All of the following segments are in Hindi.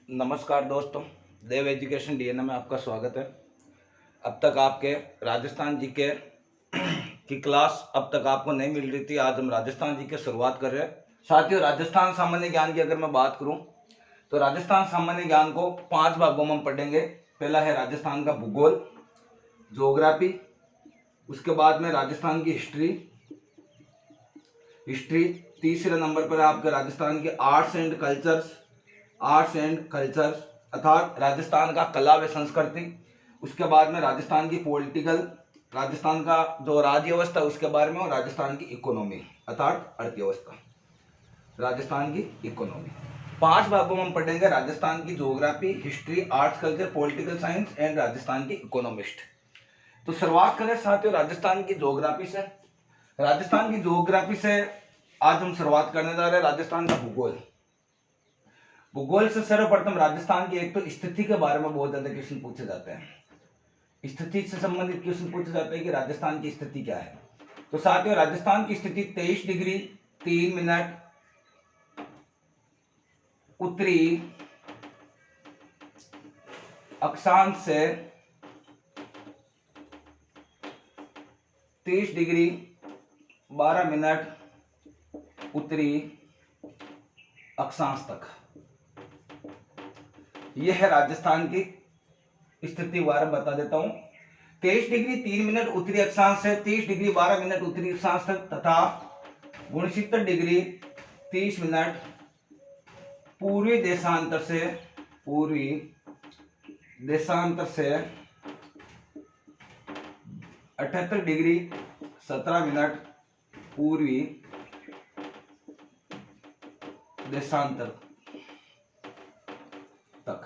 नमस्कार दोस्तों, देव एजुकेशन डीएनए में आपका स्वागत है। अब तक आपके राजस्थान जी के की क्लास अब तक आपको नहीं मिल रही थी। आज हम राजस्थान जी के शुरुआत कर रहे हैं। साथियों, राजस्थान सामान्य ज्ञान की अगर मैं बात करूं तो राजस्थान सामान्य ज्ञान को 5 भागों में हम पढ़ेंगे। पहला है राजस्थान का भूगोल, ज्योग्राफी। उसके बाद में राजस्थान की हिस्ट्री। तीसरे नंबर पर आपके राजस्थान के आर्ट्स एंड कल्चर्स अर्थात राजस्थान का कला व संस्कृति। उसके बाद में राजस्थान की पॉलिटिकल, राजस्थान का जो राज्य व्यवस्था उसके बारे में, और राजस्थान की इकोनॉमी अर्थात अर्थव्यवस्था, राजस्थान की इकोनॉमी। 5 भागों में हम पढ़ेंगे राजस्थान की geography, history, arts culture, political science and Rajasthan की इकोनॉमिस्ट। तो शुरुआत करें साथियों राजस्थान की ज्योग्राफी से। राजस्थान की ज्योग्राफी से आज हम शुरुआत करने जा रहे हैं राजस्थान का भूगोल। भूगोल से सर्वप्रथम राजस्थान की एक तो स्थिति के बारे में बहुत ज्यादा क्वेश्चन पूछे जाते हैं। स्थिति से संबंधित क्वेश्चन पूछे जाते हैं कि राजस्थान की स्थिति क्या है। तो साथियों राजस्थान की स्थिति 23 डिग्री 3 मिनट उत्तरी अक्षांश से 30 डिग्री 12 मिनट उत्तरी अक्षांश तक, यह है राजस्थान की स्थिति बारे में बता देता हूं। 23 डिग्री 3 मिनट उत्तरी अक्षांश से 30 डिग्री 12 मिनट उत्तरी अक्षांश तक तथा 69 डिग्री 30 मिनट पूर्वी देशांतर से 78 डिग्री 17 मिनट पूर्वी देशांतर तक,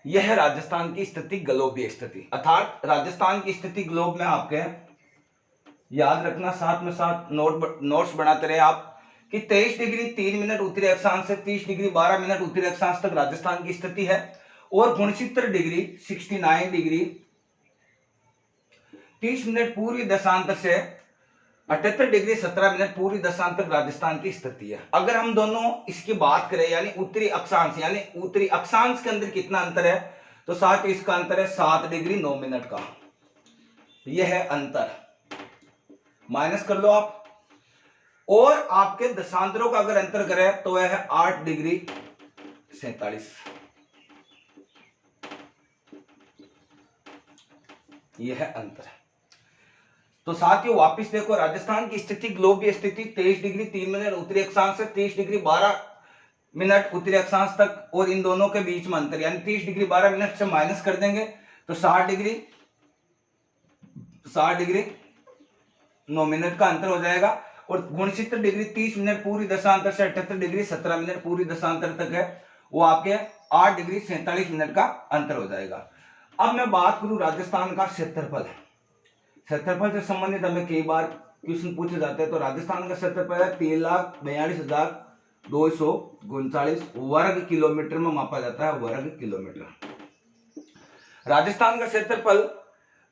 यह है राजस्थान की स्थिति, ग्लोबीय स्थिति। अर्थात राजस्थान की स्थिति ग्लोब में आपके याद रखना, साथ में साथ नोट्स बनाते रहे आप कि 23 डिग्री 3 मिनट उत्तरी अक्षांश से 30 डिग्री 12 मिनट उत्तरी अक्षांश तक राजस्थान की स्थिति है, और 69 डिग्री 69 डिग्री 30 मिनट पूर्वी देशांतर से 78 डिग्री 17 मिनट पूर्वी देशांतर राजस्थान की स्थिति है। अगर हम दोनों इसकी बात करें यानी उत्तरी अक्षांश के अंदर कितना अंतर है, तो साथ ही इसका अंतर है 7 डिग्री 9 मिनट का। यह है अंतर, माइनस कर लो आप। और आपके देशांतरों का अगर अंतर करें तो यह है 8 डिग्री 47, यह है अंतर। तो साथियों वापिस देखो, राजस्थान की स्थिति ग्लोबीय स्थिति 23 डिग्री 3 मिनट उत्तरी अक्षांश से 30 डिग्री 12 मिनट उत्तरी अक्षांश तक, और इन दोनों के बीच में अंतर यानी 30 डिग्री 12 मिनट से माइनस कर देंगे तो 60 डिग्री 9 मिनट का अंतर हो जाएगा, और 69 डिग्री 30 मिनट पूरी दशांतर से 78 डिग्री 17 मिनट पूरी दशांतर तक है, वो आपके 8 डिग्री 47 मिनट का अंतर हो जाएगा। अब मैं बात करूं राजस्थान का क्षेत्रफल से संबंधित हमें कई बार क्वेश्चन पूछे जाते हैं। तो राजस्थान का क्षेत्रफल है 3,42,239 वर्ग किलोमीटर में मापा जाता है, वर्ग किलोमीटर। राजस्थान का क्षेत्रफल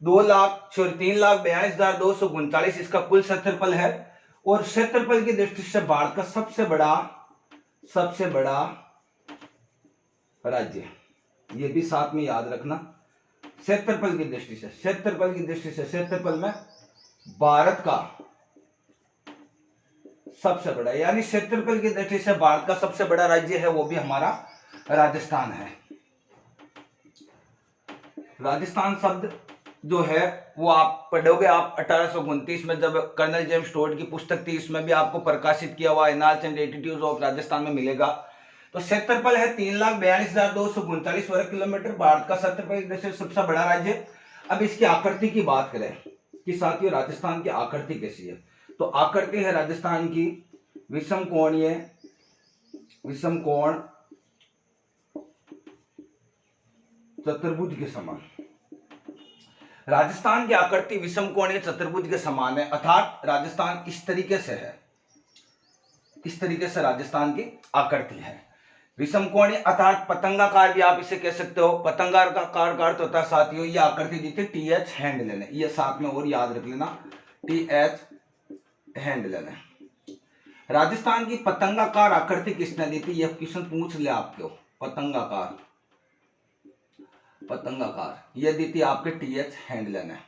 3,42,239 इसका कुल क्षेत्रफल है, और क्षेत्रफल की दृष्टि से भारत का सबसे बड़ा राज्य, ये भी साथ में याद रखना। क्षेत्रफल की दृष्टि से क्षेत्रफल में भारत का सबसे बड़ा, यानी क्षेत्रफल की दृष्टि से भारत का सबसे बड़ा राज्य है वो भी हमारा राजस्थान है। राजस्थान शब्द जो है वो आप पढ़ोगे, आप 1829 में जब कर्नल जेम्स टोड की पुस्तक थी इसमें भी आपको प्रकाशित किया हुआ annals and attitudes of Rajasthan में मिलेगा। तो क्षेत्रफल है 3,42,239 वर्ग किलोमीटर, भारत का क्षेत्रफल सबसे बड़ा राज्य। अब इसकी आकृति की बात करें कि साथियों राजस्थान की आकृति कैसी है, तो आकृति है राजस्थान की विषम कोण चतुर्भुज के समान। राजस्थान की आकृति विषम कोणीय चतुर्भुज के समान है, अर्थात राजस्थान इस तरीके से राजस्थान की आकृति है। विषम कोणीय अर्थात पतंगाकार भी आप इसे कह सकते हो। पतंगाकार का अर्थ होता है साथियों ये आकृति जितनी TH हैंड लेने, ये साथ में और याद रख लेना, TH हैंड लेने। राजस्थान की पतंगाकार आकृति किसने दी थी? यह क्वेश्चन पूछ ले आपको। पतंगाकार, पतंगाकार यह दी थी आपके टीएच हैंडले ने।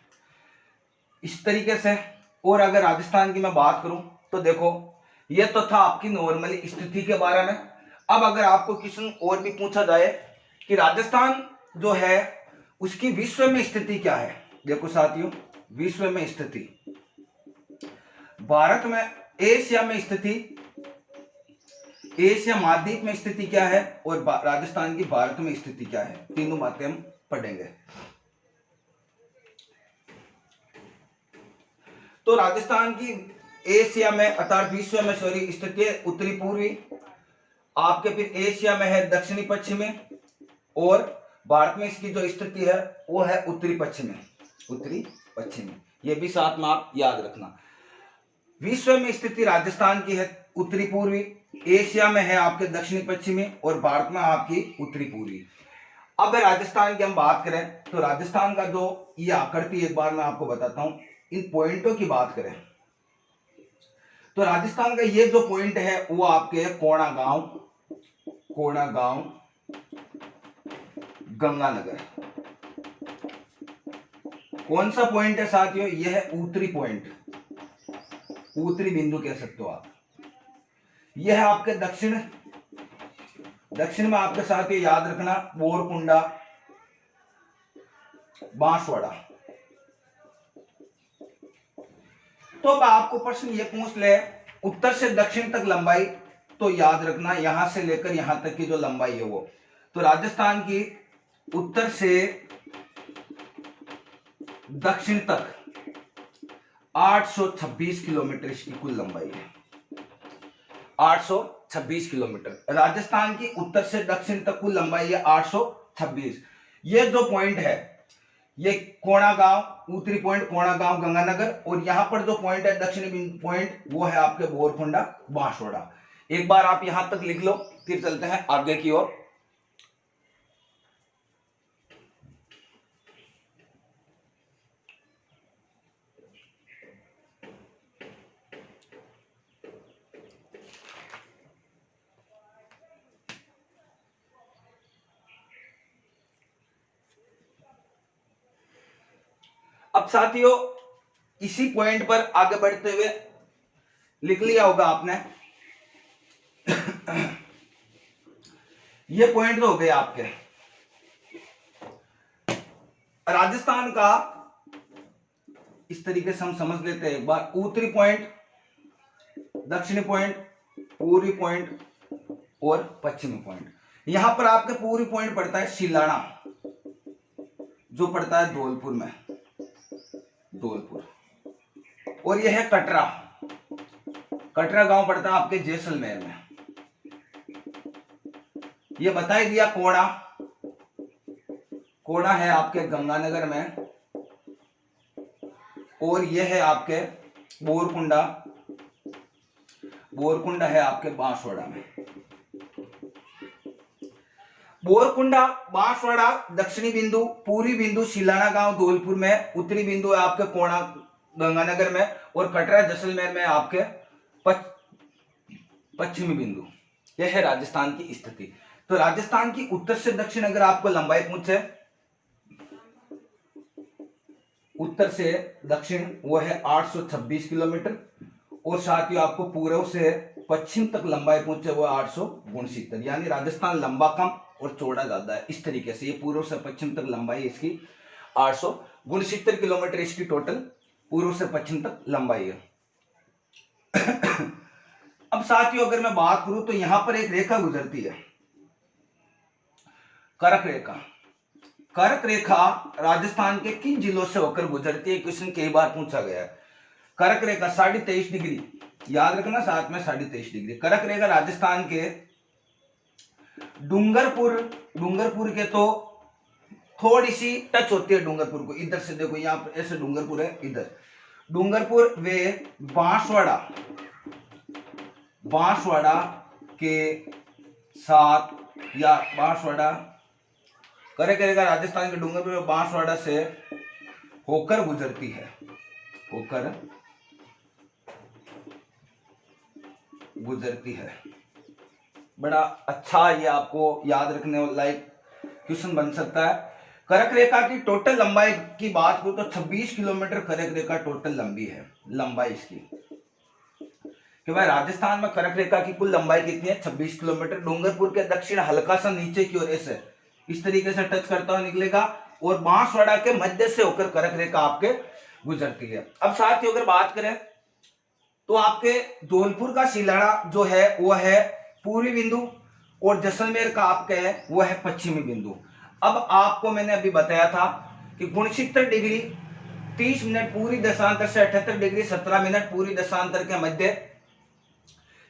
इस तरीके से। और अगर राजस्थान की मैं बात करूं तो देखो, यह तो था आपकी नॉर्मली स्थिति के बारे में। अब अगर आपको क्वेश्चन और भी पूछा जाए कि राजस्थान जो है उसकी विश्व में स्थिति क्या है, देखो साथियों, विश्व में स्थिति, भारत में, एशिया में स्थिति, एशिया महाद्वीप में स्थिति क्या है, और राजस्थान की भारत में स्थिति क्या है, तीनों बातें हम पढ़ेंगे। तो राजस्थान की एशिया में अर्थात विश्व में स्थिति है उत्तरी पूर्वी, आपके फिर एशिया में है दक्षिणी पश्चिमी, और भारत में इसकी जो स्थिति है वो है उत्तरी पश्चिमी, उत्तरी पश्चिमी। ये भी साथ में आप याद रखना। विश्व में स्थिति राजस्थान की है उत्तरी पूर्वी, एशिया में है आपके दक्षिणी पश्चिमी, और भारत में आपकी उत्तरी पूर्वी। अब राजस्थान की हम बात करें तो राजस्थान का जो ये आकृति, एक बार मैं आपको बताता हूं, इन पॉइंटों की बात करें तो राजस्थान का ये जो पॉइंट है वो आपके कोणागांव, कोणागांव, गंगानगर। कौन सा पॉइंट है साथियों? यह है उत्तरी पॉइंट, उत्तरी बिंदु कह सकते हो आप। यह है आपके दक्षिण, दक्षिण में आपके साथ ये याद रखना बोरकुंडा, बांसवाड़ा। तो अब आपको प्रश्न ये पूछ ले उत्तर से दक्षिण तक लंबाई, तो याद रखना यहां से लेकर यहां तक की जो लंबाई है वो, तो राजस्थान की उत्तर से दक्षिण तक 826 किलोमीटर इसकी कुल लंबाई है, 826 किलोमीटर। राजस्थान की उत्तर से दक्षिण तक कुल लंबाई है 826। ये जो पॉइंट है ये कोणागांव, उत्तरी पॉइंट कोणागांव गंगानगर, और यहां पर जो पॉइंट है दक्षिणी पॉइंट वो है आपके बोरकुंडा बांसवाड़ा। एक बार आप यहां तक लिख लो, फिर चलते हैं आगे की ओर। अब साथियों इसी पॉइंट पर आगे बढ़ते हुए लिख लिया होगा आपने, ये पॉइंट तो हो गए आपके राजस्थान का। इस तरीके से हम समझ लेते हैं एक बार, उत्तरी पॉइंट, दक्षिणी पॉइंट, पूर्वी पॉइंट और पश्चिमी पॉइंट। यहां पर आपके पूर्वी पॉइंट पड़ता है शिलाना, जो पड़ता है धौलपुर में, धौलपुर, और यह है कटरा, कटरा गांव पड़ता है आपके जैसलमेर में। ये बता ही दिया कोड़ा, कोड़ा है आपके गंगानगर में, और यह है आपके बोरकुंडा, बोरकुंडा है आपके बांसवाड़ा में। बोरकुंडा बांसवाड़ा दक्षिणी बिंदु, पूर्वी बिंदु शिलाना गांव धौलपुर में, उत्तरी बिंदु है आपके कोणा गंगानगर में, और कटरा जैसलमेर में आपके पश्चिमी बिंदु। यह है राजस्थान की स्थिति। तो राजस्थान की उत्तर से दक्षिण अगर आपको लंबाई पूछे, उत्तर से दक्षिण वो है 826 किलोमीटर, और साथ ही आपको पूर्व से पश्चिम तक लंबाई पूछे वो 869, यानी राजस्थान लंबा कम और चौड़ा ज्यादा है। इस तरीके से ये पूर्व से पश्चिम तक लंबाई इसकी 869 किलोमीटर इसकी टोटल पूर्व से पश्चिम तक लंबाई है। अब साथियों अगर मैं बात करूं तो यहां पर एक रेखा गुजरती है, कर्क रेखा। कर्क रेखा राजस्थान के किन जिलों से होकर गुजरती है? क्वेश्चन कई बार पूछा गया है। कर्क रेखा 23.5 डिग्री, याद रखना साथ में 23.5 डिग्री। कर्क रेखा राजस्थान के डूंगरपुर, डूंगरपुर के तो थोड़ी सी टच होती है डूंगरपुर को, इधर से देखो यहां पर ऐसे डूंगरपुर है, इधर डूंगरपुर वे बांसवाड़ा, बांसवाड़ा के साथ, या बांसवाड़ा करे करेगा राजस्थान के डूंगरपुर में बांसवाड़ा से होकर गुजरती है, होकर गुजरती है। बड़ा अच्छा ये आपको याद रखने लायक क्वेश्चन बन सकता है। कर्क रेखा की टोटल लंबाई की बात करूं तो 26 किलोमीटर कर्क रेखा टोटल लंबी है, लंबाई इसकी, कि भाई राजस्थान में कर्क रेखा की कुल लंबाई कितनी है, 26 किलोमीटर। डूंगरपुर के दक्षिण हल्का सा नीचे की ओर ऐसे इस तरीके से टच करता हुआ निकलेगा और बांसवाड़ा के मध्य से होकर कर्क रेखा आपके गुजरती है। अब साथ ही अगर बात करें तो आपके धौलपुर का शिलाड़ा जो है वो है पूर्वी बिंदु और जैसलमेर का आपका है वो है पश्चिमी बिंदु। अब आपको मैंने अभी बताया था कि 69 डिग्री 30 मिनट पूरी दशांतर से 78 डिग्री 17 मिनट पूरी दशांतर के मध्य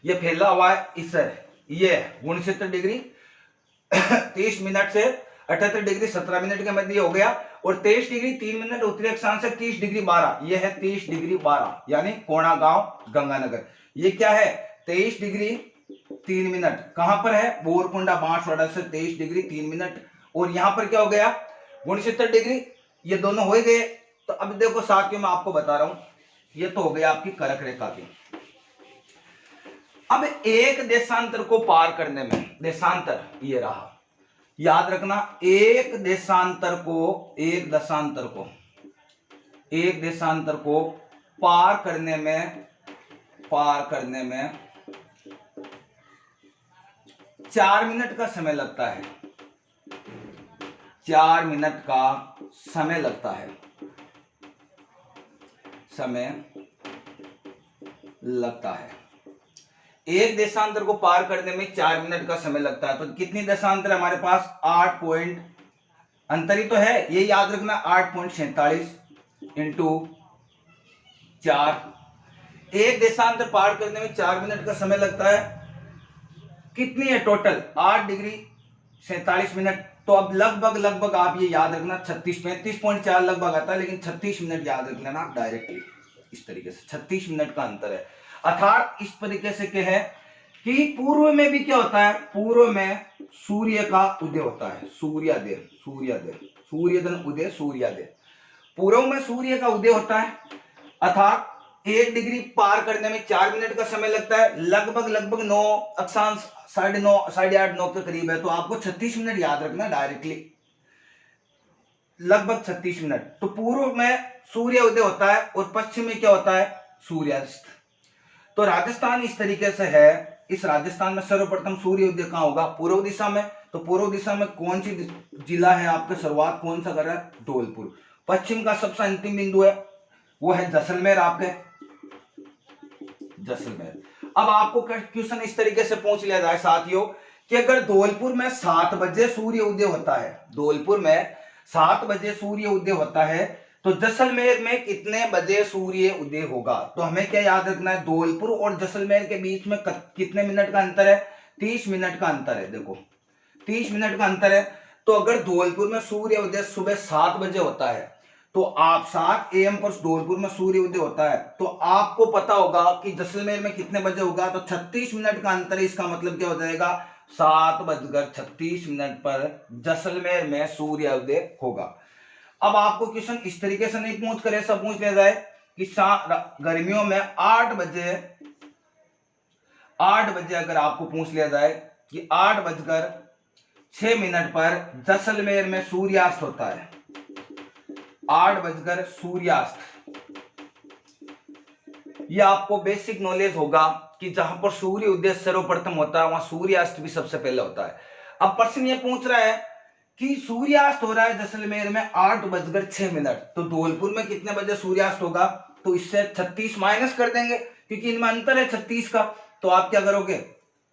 ये फैला हुआ है। इस ये 69 डिग्री 30 मिनट से 78 डिग्री 17 मिनट के मध्य हो गया, और 23 डिग्री 3 मिनट उत्तरी अक्षांश से 30 डिग्री 12, ये है 30 डिग्री 12 यानी कोणा गांव गंगानगर। ये क्या है 23 डिग्री 3 मिनट, कहां पर है बोरकुंडा बांसवाड़ा से 23 डिग्री 3 मिनट, और यहां पर क्या हो गया 69 डिग्री, ये दोनों हो गए। तो अब देखो साथियों मैं आपको बता रहा हूं, ये तो हो गया आपकी कर्क रेखा की। अब एक देशांतर को पार करने में, देशांतर ये रहा, याद रखना, एक देशांतर को पार करने में 4 मिनट का समय लगता है, 4 मिनट का समय लगता है, एक देशांतर को पार करने में 4 मिनट का समय लगता है। तो कितनी देशांतर हमारे पास 8 पॉइंट, अंतर ही तो है, ये याद रखना 8.47 इंटू 4, एक देशांतर पार करने में 4 मिनट का समय लगता है। कितनी है टोटल 8 डिग्री 47 मिनट, तो अब लगभग आप ये याद रखना 35.4 लगभग आता है, लेकिन 36 मिनट याद रख लेना डायरेक्टली, इस तरीके से 36 मिनट का अंतर है। अर्थात इस तरीके से क्या है कि पूर्व में भी क्या होता है, पूर्व में सूर्य का उदय होता है, सूर्योदय, उदय सूर्योदय, पूर्व में सूर्य का उदय होता है। अर्थात 1 डिग्री पार करने में 4 मिनट का समय लगता है, लगभग 9 अक्षांश 9:30 8:30 9 के करीब है, तो आपको 36 मिनट याद रखना डायरेक्टली, लगभग 36 मिनट। तो पूर्व में सूर्य उदय होता है और पश्चिम में क्या होता है सूर्यास्त। तो राजस्थान इस तरीके से है, इस राजस्थान में सर्वप्रथम सूर्य उदय कहां होगा, पूर्व दिशा में। तो पूर्व दिशा में कौन सी जिला है आपका, शुरुआत कौन सा कर रहा है धौलपुर। पश्चिम का सबसे अंतिम बिंदु है वो है जैसलमेर, आपके जैसलमेर। अब आपको क्वेश्चन इस तरीके से पूछ लिया जाए साथियों कि अगर धौलपुर में 7 बजे सूर्य उदय होता है, धौलपुर में 7 बजे सूर्य उदय होता है, तो जैसलमेर में कितने बजे सूर्य उदय होगा। तो हमें क्या याद रखना है, धौलपुर और जैसलमेर के बीच में कितने मिनट का अंतर है, 30 मिनट का अंतर है। देखो 30 मिनट का अंतर है। तो अगर धौलपुर में सूर्य उदय सुबह 7 बजे होता है, तो आप 7 AM पर धौलपुर में सूर्य उदय होता है, तो आपको पता होगा कि जैसलमेर में कितने बजे होगा। तो 36 मिनट का अंतर है, इसका मतलब क्या हो जाएगा 7:36 पर जैसलमेर में सूर्य उदय होगा। अब आपको क्वेश्चन इस तरीके से नहीं पूछ कर ऐसा पूछ लिया जाए कि गर्मियों में 8 बजे अगर आपको पूछ लिया जाए कि 8:06 पर जैसलमेर में सूर्यास्त होता है, 8 बजकर सूर्यास्त, यह आपको बेसिक नॉलेज होगा कि जहां पर सूर्य उदय सर्वप्रथम होता है वहां सूर्यास्त भी सबसे पहले होता है। अब प्रश्न ये पूछ रहा है कि सूर्यास्त हो रहा है जैसलमेर में 8:06, तो धौलपुर में कितने बजे सूर्यास्त होगा। तो इससे 36 माइनस कर देंगे क्योंकि इनमें अंतर है 36 का। तो आप क्या करोगे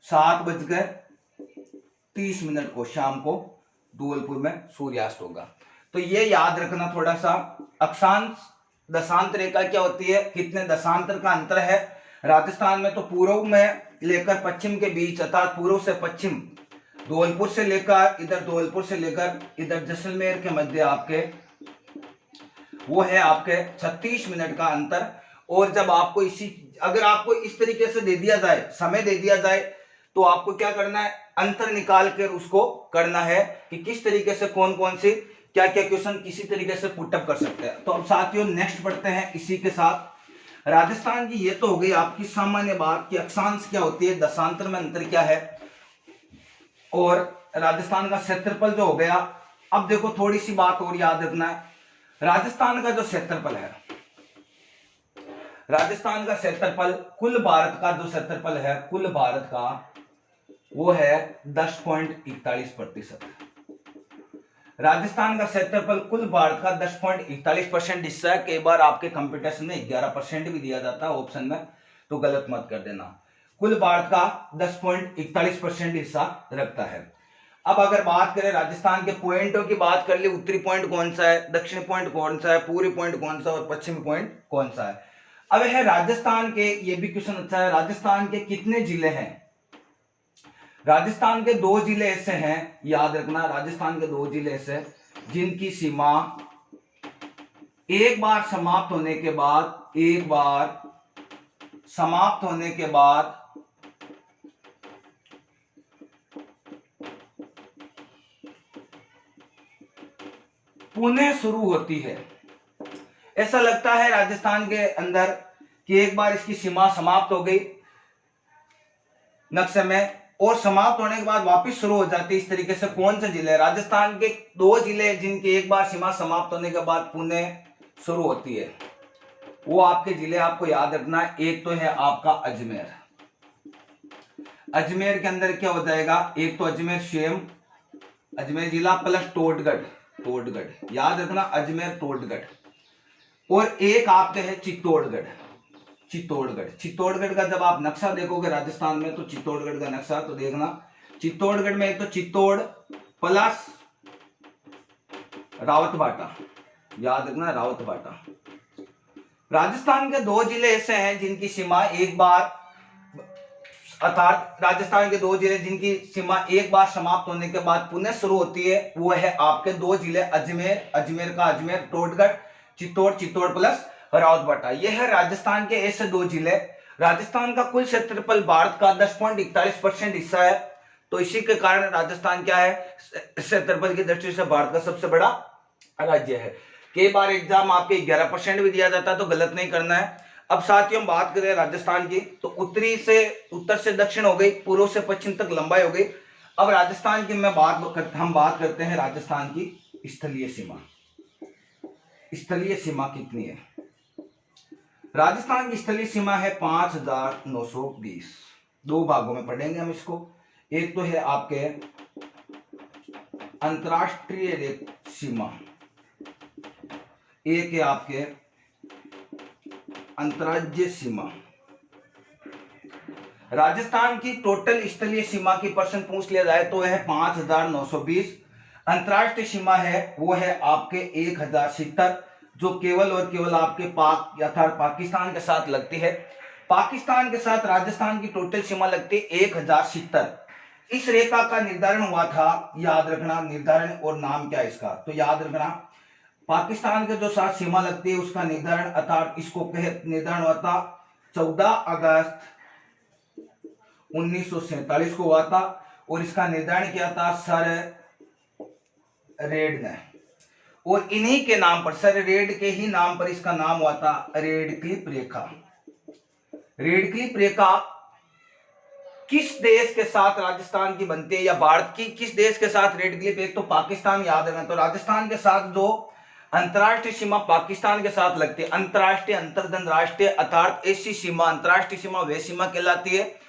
7:30 को शाम को धौलपुर में सूर्यास्त होगा। तो ये याद रखना थोड़ा सा, अक्षांश दशांत रेखा क्या होती है, कितने दशांतर का अंतर है। राजस्थान में तो पूर्व में लेकर पश्चिम के बीच, अर्थात पूर्व से पश्चिम धौलपुर से लेकर इधर जैसलमेर के मध्य आपके वो है आपके 36 मिनट का अंतर। और जब आपको अगर आपको इस तरीके से दे दिया जाए, समय दे दिया जाए, तो आपको क्या करना है, अंतर निकाल कर उसको करना है कि किस तरीके से कौन कौन से क्या क्या क्वेश्चन किसी तरीके से पुटअप कर सकते हैं। तो अब साथियों नेक्स्ट पढ़ते हैं इसी के साथ राजस्थान की ये तो हो गई आपकी सामान्य बात कि अक्षांश क्या होती है, दशांतर में अंतर क्या है, और राजस्थान का क्षेत्रफल जो हो गया। अब देखो थोड़ी सी बात और याद रखना है, राजस्थान का जो क्षेत्रफल है, राजस्थान का क्षेत्रफल कुल भारत का जो क्षेत्रफल है, कुल भारत का वो है 10.41%। राजस्थान का क्षेत्रफल कुल भारत का 10.41% हिस्सा है। कई बार आपके कंप्यूटेशन में 11% भी दिया जाता है ऑप्शन में, तो गलत मत कर देना। कुल भारत का 10.41% हिस्सा रखता है। अब अगर बात करें राजस्थान के पॉइंटों की, बात कर ले, उत्तरी पॉइंट कौन सा है, दक्षिणी पॉइंट कौन सा है, पूर्वी पॉइंट कौन सा और पश्चिमी पॉइंट कौन सा है। अब है राजस्थान के, ये भी क्वेश्चन अच्छा है, राजस्थान के कितने जिले हैं। राजस्थान के 2 जिले ऐसे हैं, याद रखना, राजस्थान के 2 जिले ऐसे जिनकी सीमा एक बार समाप्त होने के बाद, एक बार समाप्त होने के बाद पुनः शुरू होती है। ऐसा लगता है राजस्थान के अंदर कि एक बार इसकी सीमा समाप्त हो गई नक्शे में, और समाप्त होने के बाद वापस शुरू हो जाती है। इस तरीके से कौन से जिले, राजस्थान के 2 जिले जिनकी एक बार सीमा समाप्त होने के बाद पुनः शुरू होती है, वो आपके जिले आपको याद रखना है। एक तो है आपका अजमेर, अजमेर के अंदर क्या हो जाएगा, एक तो अजमेर स्वयं, अजमेर जिला प्लस टोडगढ़, टोडगढ़ याद रखना, अजमेर टोडगढ़, और एक आपके है चित्तौड़गढ़, चित्तौड़गढ़। चित्तौड़गढ़ का जब आप नक्शा देखोगे राजस्थान में, तो चित्तौड़गढ़ का नक्शा तो देखना, चित्तौड़गढ़ में एक तो चित्तौड़ प्लस रावतबाटा, याद रखना रावतबाटा। राजस्थान के 2 जिले ऐसे हैं जिनकी सीमा एक बार, अर्थात राजस्थान के 2 जिले जिनकी सीमा एक बार समाप्त होने के बाद पुनः शुरू होती है, वो है आपके 2 जिले अजमेर, अजमेर का अजमेर, टोडगढ़, चित्तौड़, चित्तौड़ प्लस रावतबाटा। यह है राजस्थान के ऐसे 2 जिले। राजस्थान का कुल क्षेत्रफल भारत का 10.41% हिस्सा है, तो इसी के कारण राजस्थान क्या है, क्षेत्रफल की दृष्टि से भारत का सबसे बड़ा राज्य है। कई बार एग्जाम आपके 11% भी दिया जाता है, तो गलत नहीं करना है। अब साथियों हम बात करें राजस्थान की, तो उत्तरी से उत्तर से दक्षिण हो गई, पूर्व से पश्चिम तक लंबाई हो गई। अब राजस्थान की हम बात करते हैं राजस्थान की स्थलीय सीमा। स्थलीय सीमा कितनी है, राजस्थान की स्थलीय सीमा है 5920। 2 भागों में पढ़ेंगे हम इसको। एक तो है आपके अंतरराष्ट्रीय सीमा, एक है आपके अंतर्राज्यीय सीमा। राजस्थान की टोटल स्थलीय सीमा की परसेंट पूछ लिया जाए तो है 5920। अंतरराष्ट्रीय सीमा है वो है आपके 1070, जो केवल और केवल आपके पाक अर्थात पाकिस्तान के साथ लगती है। पाकिस्तान के साथ राजस्थान की टोटल सीमा लगती है 1070। इस रेखा का निर्धारण हुआ था, याद रखना निर्धारण और नाम क्या है इसका, तो याद रखना पाकिस्तान के जो साथ सीमा लगती है उसका निर्धारण अर्थात इसको निर्धारण हुआ था 14 अगस्त 1947 को हुआ था, और इसका निर्धारण किया था सर रेड ने, और इन्हीं के नाम पर, सर रेड के ही नाम पर इसका नाम हुआ था रेडक्लिफ रेखा। रेडक्लिफ रेखा किस देश के साथ राजस्थान की बनती है, या भारत की किस देश के साथ रेडक्लिफ, एक तो पाकिस्तान याद रखना, तो राजस्थान के साथ जो अंतरराष्ट्रीय सीमा पाकिस्तान के साथ लगती है, अंतरराष्ट्रीय अंतर्धन राष्ट्रीय अर्थात ऐसी सीमा, अंतरराष्ट्रीय सीमा वह सीमा कहलाती है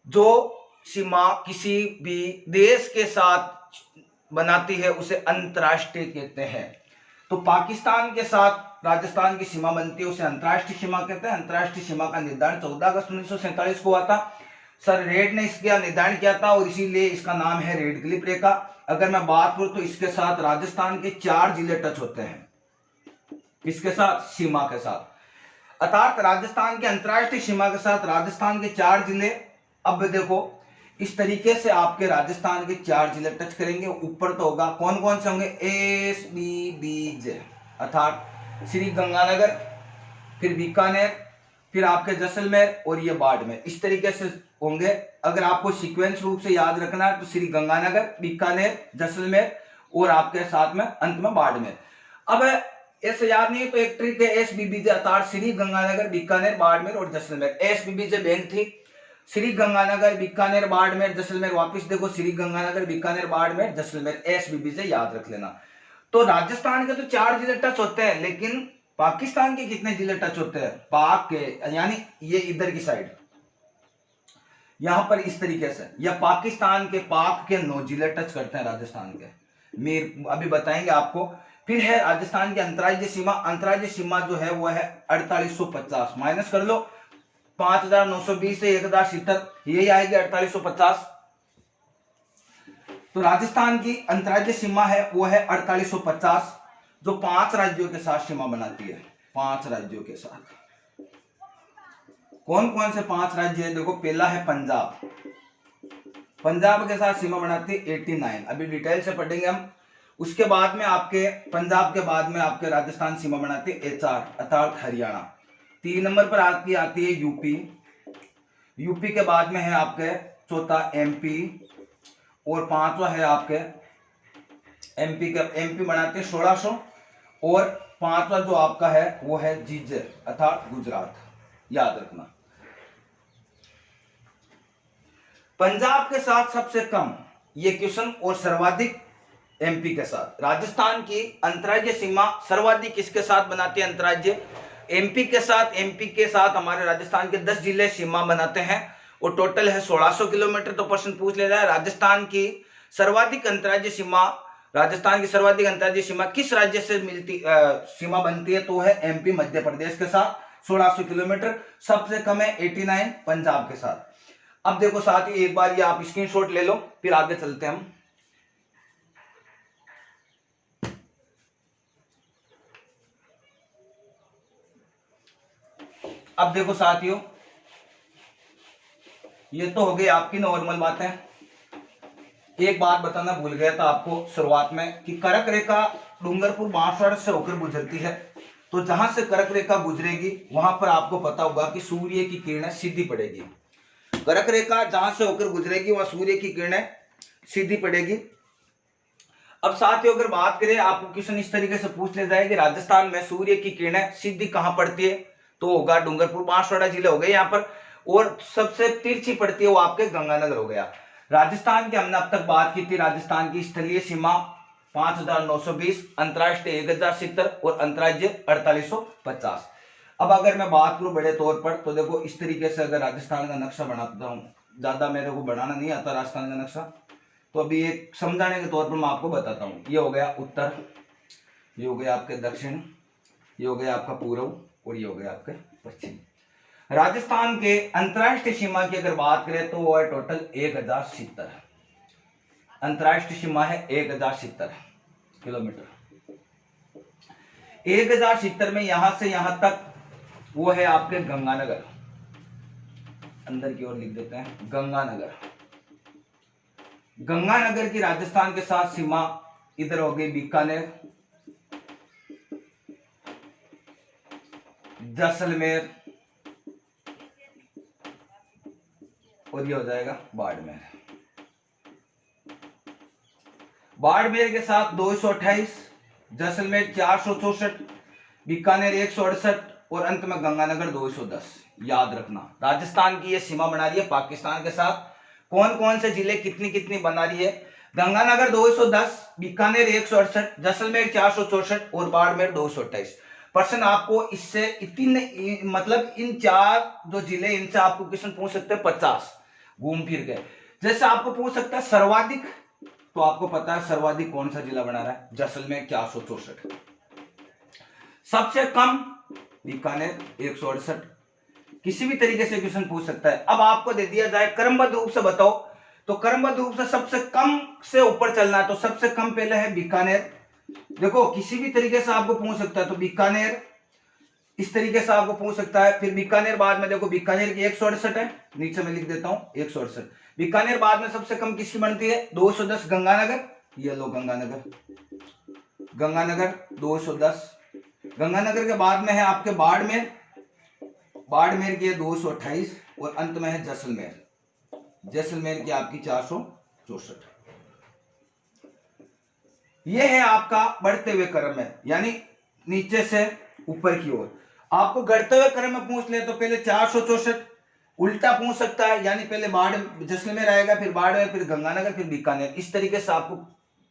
जो सीमा किसी भी देश के साथ बनाती है, उसे अंतरराष्ट्रीय कहते हैं। तो पाकिस्तान के साथ राजस्थान की सीमा बनती है उसे अंतरराष्ट्रीय सीमा कहते हैं। अंतरराष्ट्रीय सीमा का निर्धारण 14 अगस्त 1947 को हुआ था, सर रेड ने इसका निर्धारण किया था, और इसीलिए इसका नाम है रेडक्लिफ रेखा। अगर मैं बात करूं तो इसके साथ राजस्थान के 4 जिले टच होते हैं, इसके साथ सीमा के साथ, अर्थात राजस्थान के अंतरराष्ट्रीय सीमा के साथ राजस्थान के 4 जिले। अब देखो इस तरीके से आपके राजस्थान के 4 जिले टच करेंगे। ऊपर तो होगा, कौन कौन से होंगे, SBBJ अर्थात श्री गंगानगर, फिर बीकानेर, फिर आपके जैसलमेर और ये बाड़मेर, इस तरीके से होंगे। अगर आपको सीक्वेंस रूप से याद रखना है तो श्री गंगानगर, बीकानेर, जैसलमेर और आपके साथ में अंत में बाड़मेर। अब ऐसे याद नहीं है तो एक ट्रिक है, एसबीबीजे अर्थात श्री गंगानगर बीकानेर बाड़मेर और जैसलमेर। एसबीबीजे बैंक थी, श्री गंगानगर बीकानेर बाड़मेर जैसलमेर, वापिस देखो श्री गंगानगर बीकानेर बाड़मेर जैसलमेर, एसबीबीजे याद रख लेना। तो राजस्थान के तो 4 जिले टच होते हैं, लेकिन पाकिस्तान के कितने जिले टच होते हैं? पाक के, यानी ये इधर की साइड, यहां पर इस तरीके से, या पाकिस्तान के पाक के 9 जिले टच करते हैं राजस्थान के, मीर अभी बताएंगे आपको। फिर है राजस्थान की अंतर्राज्यीय सीमा। अंतर्राज्यीय सीमा जो है वो है 4850, माइनस कर लो 5920 से 1070, यही आएगी 4850। तो राजस्थान की अंतर्राज्यीय सीमा है वो है 4850, जो 5 राज्यों के साथ सीमा बनाती है। 5 राज्यों के साथ कौन कौन से 5 राज्य है? देखो पहला है पंजाब, पंजाब के साथ सीमा बनाती है 89, अभी डिटेल से पढ़ेंगे हम। उसके बाद में आपके पंजाब के बाद में आपके राजस्थान सीमा बनाती है HR अर्थात हरियाणा। 3 नंबर पर आती है यूपी, यूपी के बाद में है आपके चौथा MP, और 5वां है आपके MP बनाते हैं 1600, और 5वां जो आपका है वो है जीजे अर्थात गुजरात, याद रखना। पंजाब के साथ सबसे कम ये क्वेश्चन, और सर्वाधिक MP के साथ। राजस्थान की अंतर्राज्यीय सीमा सर्वाधिक किसके साथ बनाती है? अंतर्राज्यीय MP के साथ। MP के साथ हमारे राजस्थान के 10 जिले सीमा बनाते हैं, और टोटल है 1600 किलोमीटर। तो प्रश्न पूछ ले जाए राजस्थान की सर्वाधिक अंतर्राज्यीय सीमा, राजस्थान की सर्वाधिक अंतर्राज्यीय सीमा किस राज्य से सीमा बनती है? तो है MP मध्य प्रदेश के साथ 1600 किलोमीटर। सबसे कम है 89 पंजाब के साथ। अब देखो साथ ही एक बार ये आप स्क्रीनशॉट ले लो, फिर आगे चलते हैं हम। अब देखो साथियों, ये तो हो गई आपकी नॉर्मल बातें। एक बात बताना भूल गया था आपको शुरुआत में कि कर्क रेखा डूंगरपुर बांसवाड़ा से होकर गुजरती है। तो जहां से कर्क रेखा गुजरेगी वहां पर आपको पता होगा कि सूर्य की किरणें सीधी पड़ेगी। कर्क रेखा जहां से होकर गुजरेगी वहां सूर्य की किरणें सीधी पड़ेगी। अब साथियों अगर बात करें, आपको क्वेश्चन इस तरीके से पूछ ले जाए कि राजस्थान में सूर्य की किरणें सीधी कहां पड़ती है? तो होगा डूंगरपुर बांसवाड़ा जिले हो गए यहाँ पर, और सबसे तिरछी पड़ती है वो आपके गंगानगर हो गया। राजस्थान की हमने अब तक बात की थी, राजस्थान की स्थलीय सीमा 5920, अंतरराष्ट्रीय 1070 और अंतरराज्यीय 4850। अब अगर मैं बात करूं बड़े तौर पर, तो देखो इस तरीके से अगर राजस्थान का नक्शा बनाता हूं, ज्यादा मेरे को बनाना नहीं आता राजस्थान का नक्शा, तो अभी एक समझाने के तौर पर मैं आपको बताता हूँ। ये हो गया उत्तर, ये हो गया आपके दक्षिण, ये हो गया आपका पूर्व, और ये हो गया आपके पश्चिम। राजस्थान के अंतरराष्ट्रीय सीमा की अगर बात करें तो वो है टोटल 1070, अंतरराष्ट्रीय सीमा है 1070 किलोमीटर। 1070 में यहां से यहां तक वो है आपके गंगानगर, अंदर की ओर लिख देते हैं गंगानगर। गंगानगर की राजस्थान के साथ सीमा इधर हो गई बीकानेर, जैसलमेर, और ये हो जाएगा बाड़मेर। बाड़मेर के साथ 228, जैसलमेर 464, बीकानेर 168, और अंत में गंगानगर 210। याद रखना राजस्थान की ये सीमा बना रही है पाकिस्तान के साथ। कौन कौन से जिले कितनी कितनी बना रही है? गंगानगर 210, बीकानेर 168, जैसलमेर 464 और बाड़मेर 228। प्रश्न आपको इससे इतने मतलब इन 4 जो जिले, इनसे आपको क्वेश्चन पूछ सकते हैं 50 घूम फिर के। जैसे आपको पूछ सकता है सर्वाधिक, तो आपको पता है सर्वाधिक कौन सा जिला बना रहा है? जैसलमेर 464। सबसे कम बीकानेर 168। किसी भी तरीके से क्वेश्चन पूछ सकता है। अब आपको दे दिया जाए क्रमबद्ध रूप से बताओ, तो क्रमबद्ध रूप से सबसे कम से ऊपर चलना है, तो सबसे कम पहले है बीकानेर। देखो किसी भी तरीके से आपको पूछ सकता है, तो बीकानेर इस तरीके से आपको पूछ सकता है। फिर बीकानेर बाद में देखो बीकानेर की 168 है, नीचे में लिख देता हूं 168। बीकानेर बाद में सबसे कम किसकी बनती है? 210 गंगानगर, ये लो गंगानगर, गंगानगर 210। गंगानगर के बाद में है आपके बाड़मेर, बाड़मेर की है 228, और अंत में है जैसलमेर, जैसलमेर की आपकी 464। यह है आपका बढ़ते हुए क्रम में, यानी नीचे से ऊपर की ओर। आपको घटते हुए क्रम में पूछ ले तो पहले 464, उल्टा पूछ सकता है, यानी पहले बाढ़ जैसलमेर आएगा, फिर बाढ़, फिर गंगानगर, फिर बीकानेर, इस तरीके से आपको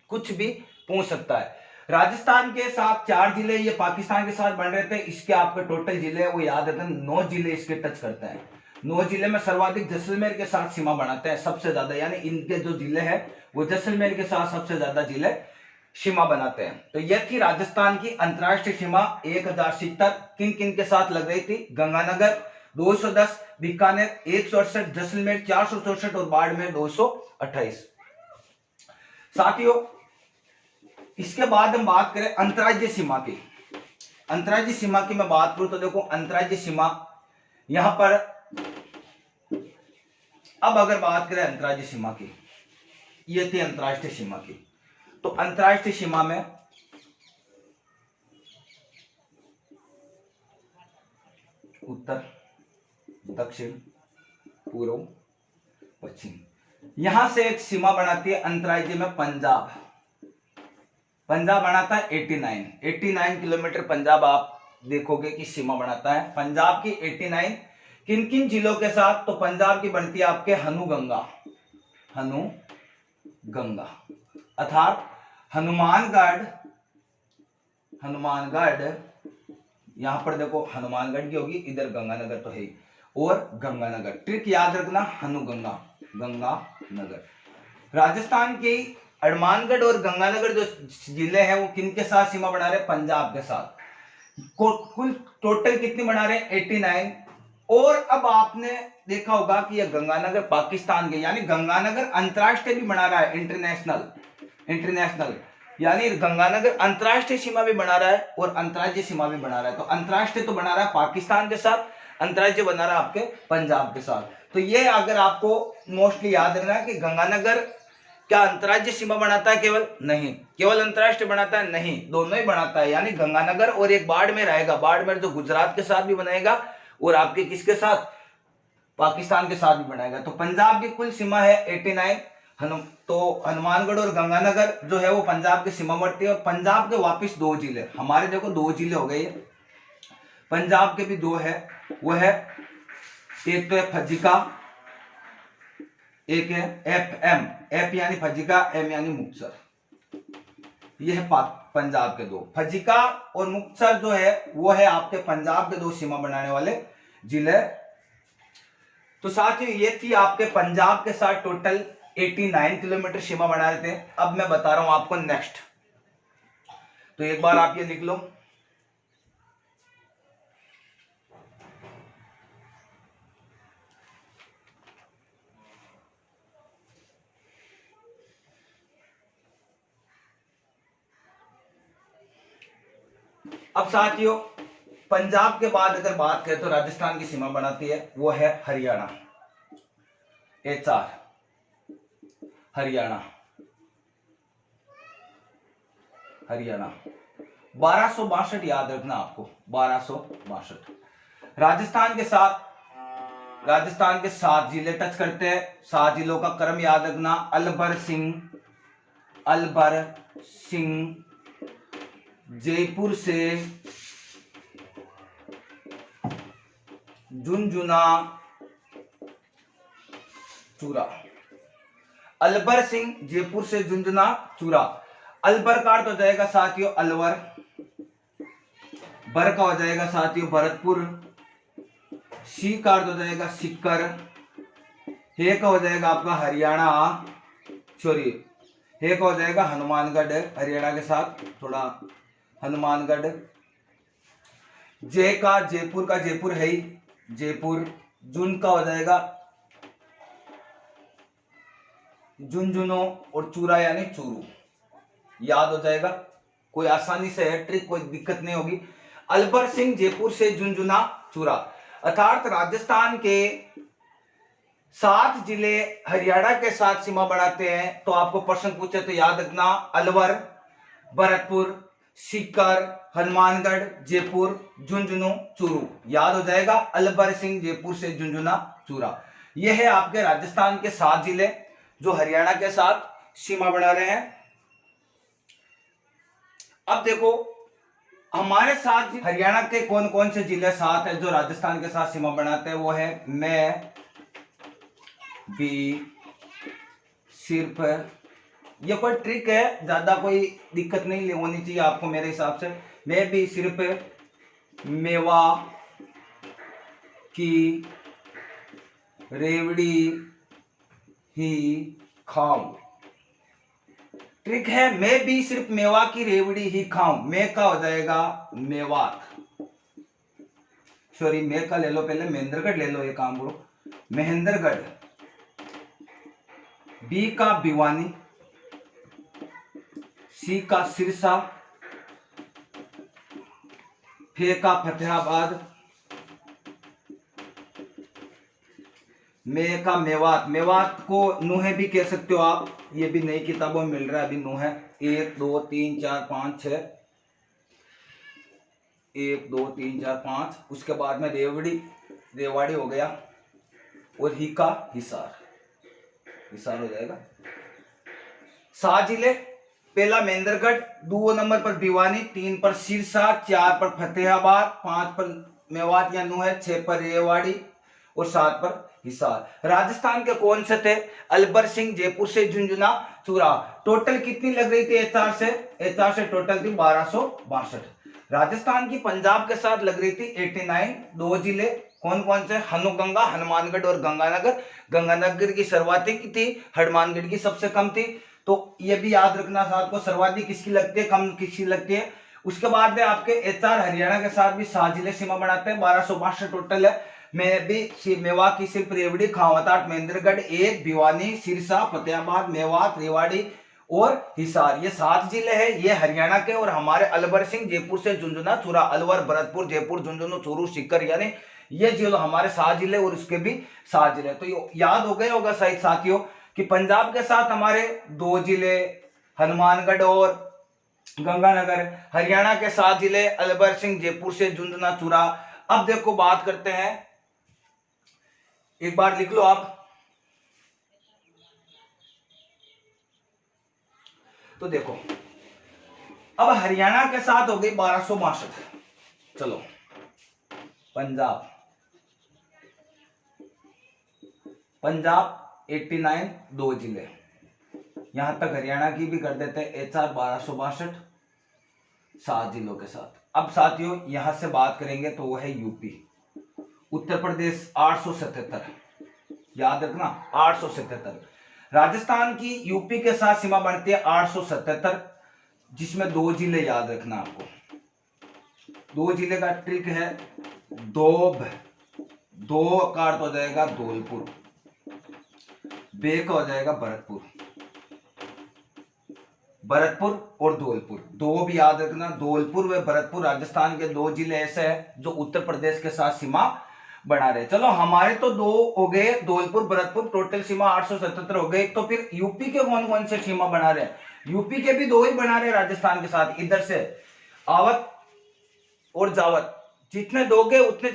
कुछ भी पूछ सकता है। राजस्थान के साथ 4 जिले ये पाकिस्तान के साथ बन रहे थे, इसके आपके टोटल जिले वो याद रखना 9 जिले इसके टच करते हैं। 9 जिले में सर्वाधिक जैसलमेर के साथ सीमा बनाते हैं सबसे ज्यादा, यानी इनके जो जिले हैं वो जैसलमेर के साथ सबसे ज्यादा जिले सीमा बनाते हैं। तो यह थी राजस्थान की अंतरराष्ट्रीय सीमा 1070 किन किन के साथ लग रही थी। गंगानगर 210, बीकानेर 168, जैसलमेर 464 और बाड़मेर 228। साथियों इसके बाद हम बात करें अंतर्राज्यीय सीमा की। अंतर्राज्यीय सीमा की मैं बात करूं तो देखो अंतर्राज्यीय सीमा यहां पर, अब अगर बात करें अंतर्राज्यीय सीमा की, ये थी अंतर्राष्ट्रीय सीमा की। तो अंतर्राष्ट्रीय सीमा में उत्तर, दक्षिण, पूर्व, पश्चिम, यहां से एक सीमा बनाती है अंतर्राज्यीय में पंजाब। पंजाब बनाता है 89 किलोमीटर पंजाब आप देखोगे कि सीमा बनाता है। पंजाब की 89 किन किन जिलों के साथ, तो पंजाब की बनती है आपके हनुगंगा अर्थात हनुमानगढ़, यहां पर देखो हनुमानगढ़ की होगी, इधर गंगानगर तो है ही, और गंगानगर, ट्रिक याद रखना गंगानगर। राजस्थान की हनुमानगढ़ और गंगानगर जो जिले हैं वो किन के साथ सीमा बना रहे हैं, पंजाब के साथ। कुल टोटल कितनी बना रहे हैं, 89। और अब आपने देखा होगा कि यह गंगानगर पाकिस्तान के, यानी गंगानगर अंतरराष्ट्रीय भी बना रहा है, इंटरनेशनल, यानी गंगानगर अंतरराष्ट्रीय सीमा भी बना रहा है और अंतर्राज्यीय सीमा भी बना रहा है। तो अंतरराष्ट्रीय तो बना रहा है पाकिस्तान के साथ, अंतर्राज्यीय बना रहा है आपके पंजाब के साथ। तो ये अगर आपको मोस्टली याद रखना है कि गंगानगर क्या अंतर्राज्यीय सीमा बनाता है, केवल अंतर्राष्ट्रीय बनाता है, नहीं, दोनों ही बनाता है। यानी गंगानगर और एक बाड़मेर आएगा, बाड़मेर जो गुजरात के साथ भी बनाएगा और आपके किसके साथ, पाकिस्तान के साथ भी बनाएगा। तो पंजाब की कुल सीमा है 89। तो हनुमानगढ़ और गंगानगर जो है वो पंजाब की सीमावर्ती है। और पंजाब के वापिस 2 जिले, हमारे देखो 2 जिले हो गए, पंजाब के भी 2 है, वो है एक तो है फजिका, एक है एफ यानी फजिका, एम यानी मुक्तसर। ये है पंजाब के 2, फजिका और मुक्तसर जो है वो है आपके पंजाब के 2 सीमा बनाने वाले जिले। तो साथियों ये थी आपके पंजाब के साथ टोटल 89 किलोमीटर सीमा बना रहे थे। अब मैं बता रहा हूं आपको नेक्स्ट, तो एक बार आप ये लिख लो। अब साथियों पंजाब के बाद अगर बात करें तो राजस्थान की सीमा बनाती है वो है हरियाणा, हरियाणा 1262 याद रखना आपको, 1262। राजस्थान के 7 जिले टच करते हैं। 7 जिलों का क्रम याद रखना, अलबर सिंह, जयपुर से झुंझुना चूरा, अलबर सिंह, जयपुर से झुंझुना चूरा। अलबर का अर्थ हो जाएगा साथियों अलवर, बर का हो जाएगा साथियों भरतपुर, सी का अर्थ हो जाएगा सीकर, हे का हो जाएगा आपका हरियाणा, सॉरी हे का हो जाएगा हनुमानगढ़, हरियाणा के साथ थोड़ा हनुमानगढ़। जय का जयपुर का, जयपुर है ही जयपुर। जुन का हो जाएगा झुंझुनू और चूरा यानी चूरू, याद हो जाएगा, कोई आसानी से है ट्रिक, कोई दिक्कत नहीं होगी। अलबर सिंह जयपुर से झुंझुना चूरा, अर्थात राजस्थान के 7 जिले हरियाणा के साथ सीमा बढ़ाते हैं। तो आपको प्रश्न पूछे तो याद रखना अलवर, भरतपुर, सीकर, हनुमानगढ़, जयपुर, झुंझुनू, चूरू, याद हो जाएगा अलबर सिंह जयपुर से झुंझुना चूरा। यह है आपके राजस्थान के 7 जिले जो हरियाणा के साथ सीमा बना रहे हैं। अब देखो हमारे साथ हरियाणा के कौन कौन से जिले साथ है जो राजस्थान के साथ सीमा बनाते हैं? वो है मैं भी सिर्फ, ये कोई ट्रिक है, ज्यादा कोई दिक्कत नहीं होनी चाहिए आपको मेरे हिसाब से। मैं भी सिर्फ मेवा की रेवड़ी ही खाऊं। ट्रिक है, मैं भी सिर्फ मेवा की रेवड़ी ही खाऊं। मैं का हो जाएगा मेवात, सॉरी मैं का ले लो, पहले महेंद्रगढ़ ले लो, ये काम करो, महेंद्रगढ़। बी का भिवानी, सी का सिरसा, फे का फतेहाबाद, मे का मेवात। मेवात को नूहे भी कह सकते हो आप, ये भी नई किताबों में मिल रहा है अभी नूहे। 1 2 3 4 5 6, 1 2 3 4 5। उसके बाद में रेवड़ी, रेवाड़ी हो गया, और ही का हिसार, हिसार हो जाएगा। 7 जिले, पहला महेंद्रगढ़, 2 नंबर पर भिवानी, 3 पर सिरसा, 4 पर फतेहाबाद, 5 पर मेवात या नूहे, 6 पर रेवाड़ी और 7 पर हिसार। राजस्थान के कौन से थे? अलबर सिंह, जयपुर से झुंझुना, चूरा। टोटल कितनी लग रही थी एचआर से? एचआर से टोटल थी 1262। राजस्थान की पंजाब के साथ लग रही थी 89। 2 जिले कौन कौन से? हनुगंगा, हनुमानगढ़ और गंगानगर। गंगानगर की सर्वाधिक थी, हनुमानगढ़ की सबसे कम थी। तो ये भी याद रखना साथ को, सर्वाधिक किसकी लगती है, कम किसकी लगती है। उसके बाद में आपके एचआर हरियाणा के साथ भी 7 जिले सीमा बनाते हैं, 1262 टोटल है। मैं भी मेवा की सिर्फ रेवड़ी खाऊं, अर्थात महेंद्रगढ़ 1, भिवानी, सिरसा, फतेहाबाद, मेवात, रेवाड़ी और हिसार, ये 7 जिले हैं, ये हरियाणा के। और हमारे अलवर सिंह, जयपुर से झुंझुना, चूरा, अलवर, भरतपुर, जयपुर, झुंझुनू, चूरू, सीकर, यानी ये जिले हमारे 7 जिले और उसके भी 7 जिले। तो याद हो गया होगा शायद साथियों कि पंजाब के साथ हमारे 2 जिले हनुमानगढ़ और गंगानगर, हरियाणा के 7 जिले अलवर सिंह, जयपुर से झुंझुना, चूरा। अब देखो बात करते हैं, एक बार लिख लो आप। तो देखो अब हरियाणा के साथ हो गई 1262। चलो पंजाब, पंजाब 89, 2 जिले, यहां तक हरियाणा की भी कर देते हैं। एचआर 1262, 7 जिलों के साथ। अब साथियों यहां से बात करेंगे तो वो है यूपी। उत्तर प्रदेश 877, याद रखना 877। राजस्थान की यूपी के साथ सीमा बनती है 877, जिसमें 2 जिले याद रखना आपको। 2 जिले का ट्रिक है, दोब, दो का अर्थ हो जाएगा धौलपुर, बे का हो जाएगा भरतपुर, भरतपुर और धौलपुर, दो भी याद रखना। धौलपुर व भरतपुर राजस्थान के 2 जिले ऐसे हैं जो उत्तर प्रदेश के साथ सीमा बना रहे। चलो हमारे तो 2 हो गए, धौलपुर, भरतपुर, टोटल सीमा 877 हो गए। तो फिर यूपी के कौन कौन से सीमा बना रहे हैं? यूपी के भी 2 ही बना रहे राजस्थान के साथ। इधर से आवत और जावत, जितने दोगे उतने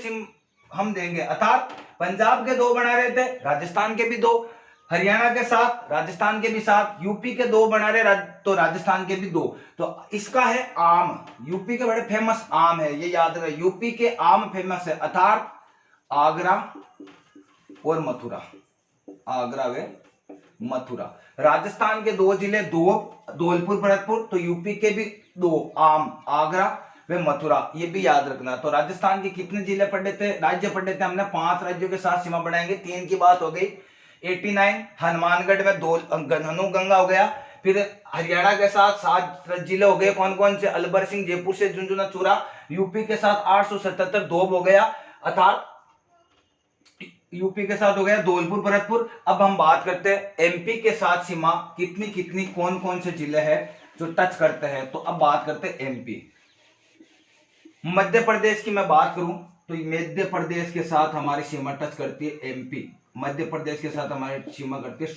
हम देंगे, अर्थात पंजाब के 2 बना रहे थे, राजस्थान के भी 2, हरियाणा के साथ, राजस्थान के भी 7, यूपी के 2 बना रहे तो राजस्थान के भी 2। तो इसका है आम, यूपी के बड़े फेमस आम है, ये याद रहे, यूपी के आम फेमस है, अर्थात आगरा और मथुरा, आगरा व मथुरा। राजस्थान के 2 जिले, 2 धौलपुर, भरतपुर, तो यूपी के भी 2 आम, आगरा व मथुरा, ये भी याद रखना। तो राजस्थान के कितने जिले पढ़े थे, राज्य पढ़े थे हमने? 5 राज्यों के साथ सीमा बनाएंगे। 3 की बात हो गई, 89 हनुमानगढ़ में हनुगंगा हो गया। फिर हरियाणा के साथ 7 जिले हो गए, कौन कौन से? अलबर सिंह, जयपुर से झुंझुनू, चूरा। यूपी के साथ 877 धोब हो गया, अर्थात यूपी के साथ हो गया धौलपुर, भरतपुर। अब हम बात करते हैं एमपी के साथ सीमा कितनी कितनी, कौन कौन से जिले हैं जो टच करते हैं। तो अब बात करते हैं एमपी। मध्य प्रदेश की मैं बात करूं तो मध्य प्रदेश के साथ हमारी सीमा टच करती है एमपी। मध्य प्रदेश के साथ हमारी सीमा करती है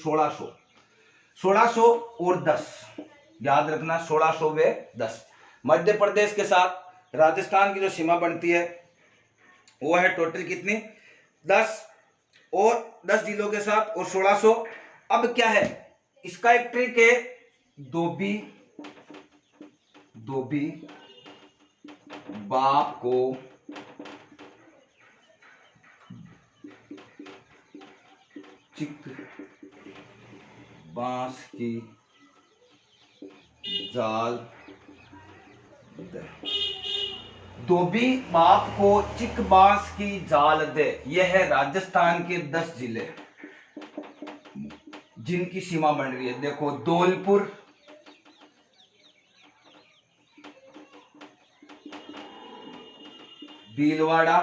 1600 और 10, याद रखना 1600 व 10। मध्य प्रदेश के साथ राजस्थान की जो सीमा बनती है वो है टोटल कितनी? 10, और 10 जिलों के साथ और 1600। अब क्या है इसका एक ट्रिक है, दोबी, दोबी बाप को चिक बांस की जाल दे। धोबी बाप को चिक बांस की जाल दे। यह है राजस्थान के 10 जिले जिनकी सीमा बन रही है। देखो, धौलपुर, भीलवाड़ा,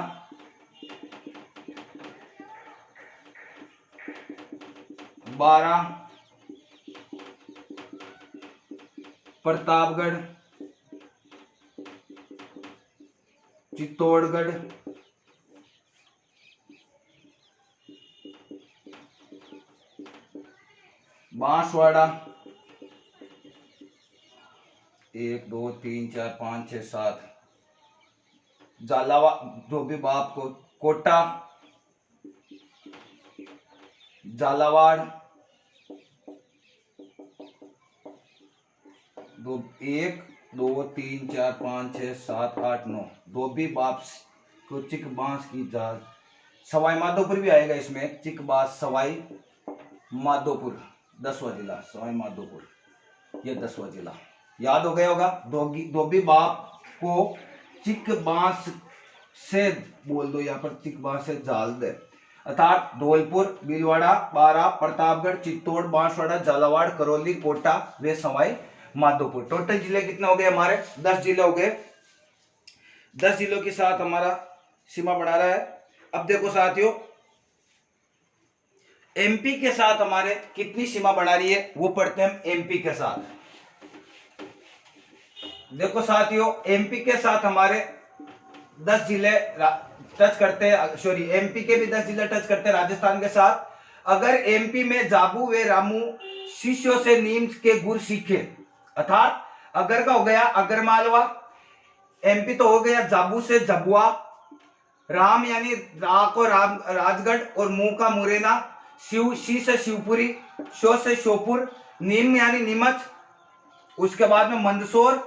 बारा, प्रतापगढ़, चित्तौड़गढ़, बांसवाड़ा, 1 2 3 4 5 6 7, झालावाड़, धोबी बाप को कोटा, झालावाड़, 1 2 3 4 5 6 7 8 9, धोबी बाप को चिक बांस की जाल। सवाई माधोपुर भी आएगा इसमें, चिक बांस सवाई माधोपुर 10वां जिला, सवाई माधोपुर, ये 10वां जिला। याद हो गया होगा। धोबी बाप को चिक बांस से, बोल दो यहाँ पर, चिक बांस से जाल दे। अर्थात धौलपुर, भीलवाड़ा, बारा, प्रतापगढ़, चित्तौड़, बांसवाड़ा, झालावाड़, करौली, कोटा वे सवाई माधोपुर। टोटल जिले कितने हो गए हमारे? 10 जिले हो गए। 10 जिलों के साथ हमारा सीमा बना रहा है। अब देखो साथियों, एमपी के साथ हमारे कितनी सीमा बना रही है वो पढ़ते हैं हम एमपी के साथ। देखो साथियों, एमपी के साथ हमारे 10 जिले टच करते हैं, सॉरी, एमपी के भी 10 जिले टच करते हैं राजस्थान के साथ। अगर एमपी में जाबू व रामू शिष्यों से नीम के गुर सीखे, अर्थात अगर का हो गया अगर मालवा, एमपी तो हो गया जाबू से जबुआ, राम यानी रा को राम राजगढ़ और मुंह का मुरैना, शिव शी से शिवपुरी, शो से श्योपुर, नीम यानी नीमच, उसके बाद में मंदसौर,